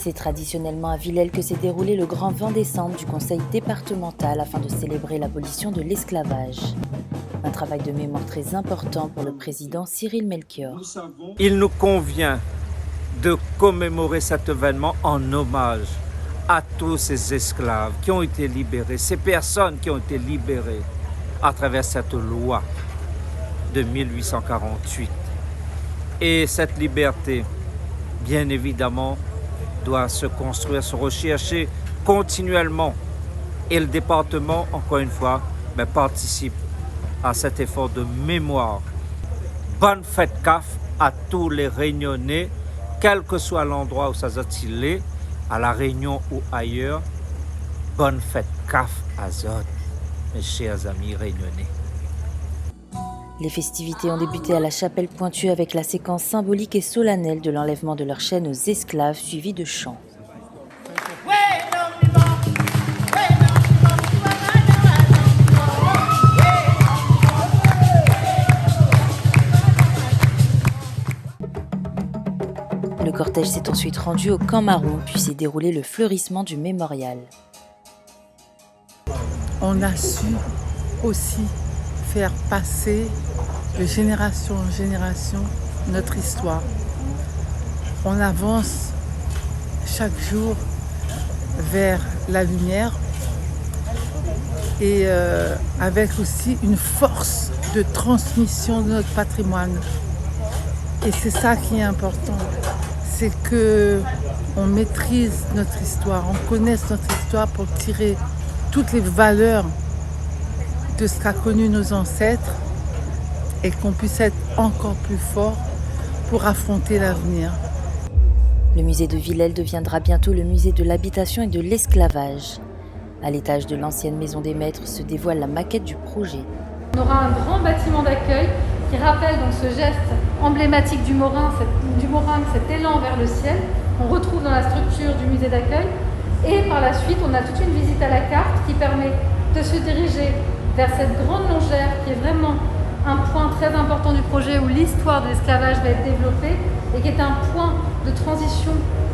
C'est traditionnellement à Villèle que s'est déroulé le grand 20 décembre du conseil départemental afin de célébrer l'abolition de l'esclavage. Un travail de mémoire très important pour le président Cyril Melchior. Il nous convient de commémorer cet événement en hommage à tous ces esclaves qui ont été libérés, ces personnes qui ont été libérées à travers cette loi de 1848. Et cette liberté, bien évidemment, doit se construire, se rechercher continuellement. Et le département, encore une fois, participe à cet effort de mémoire. Bonne fête CAF à tous les Réunionnais, quel que soit l'endroit où ça est, à La Réunion ou ailleurs. Bonne fête CAF à Zod, mes chers amis réunionnais. Les festivités ont débuté à la chapelle Pointue avec la séquence symbolique et solennelle de l'enlèvement de leurs chaînes aux esclaves suivie de chants. Le cortège s'est ensuite rendu au Camp Marron, puis s'est déroulé le fleurissement du mémorial. On a su aussi faire passer de génération en génération notre histoire. On avance chaque jour vers la lumière et avec aussi une force de transmission de notre patrimoine. Et c'est ça qui est important, c'est qu'on maîtrise notre histoire, on connaisse notre histoire pour tirer toutes les valeurs de ce qu'a connu nos ancêtres et qu'on puisse être encore plus fort pour affronter l'avenir. Le musée de Villèle deviendra bientôt le musée de l'habitation et de l'esclavage. À l'étage de l'ancienne maison des maîtres se dévoile la maquette du projet. On aura un grand bâtiment d'accueil qui rappelle donc ce geste emblématique du morin, cet élan vers le ciel qu'on retrouve dans la structure du musée d'accueil. Et par la suite, on a toute une visite à la carte qui permet de se diriger vers cette grande longère qui est vraiment un point très important du projet où l'histoire de l'esclavage va être développée et qui est un point de transition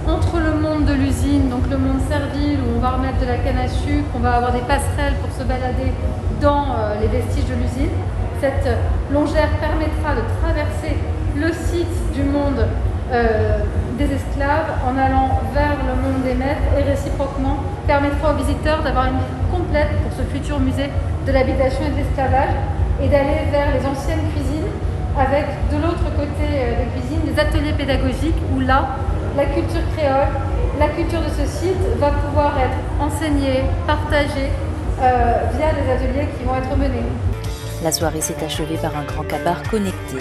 entre le monde de l'usine, donc le monde servile où on va remettre de la canne à sucre, on va avoir des passerelles pour se balader dans les vestiges de l'usine. Cette longère permettra de traverser le site du monde des esclaves en allant vers le monde des maîtres et réciproquement permettra aux visiteurs d'avoir une vue complète pour ce futur musée de l'habitation et de l'esclavage et d'aller vers les anciennes cuisines avec de l'autre côté des cuisines des ateliers pédagogiques où là, la culture créole, la culture de ce site va pouvoir être enseignée, partagée via des ateliers qui vont être menés. La soirée s'est achevée par un grand kabar connecté.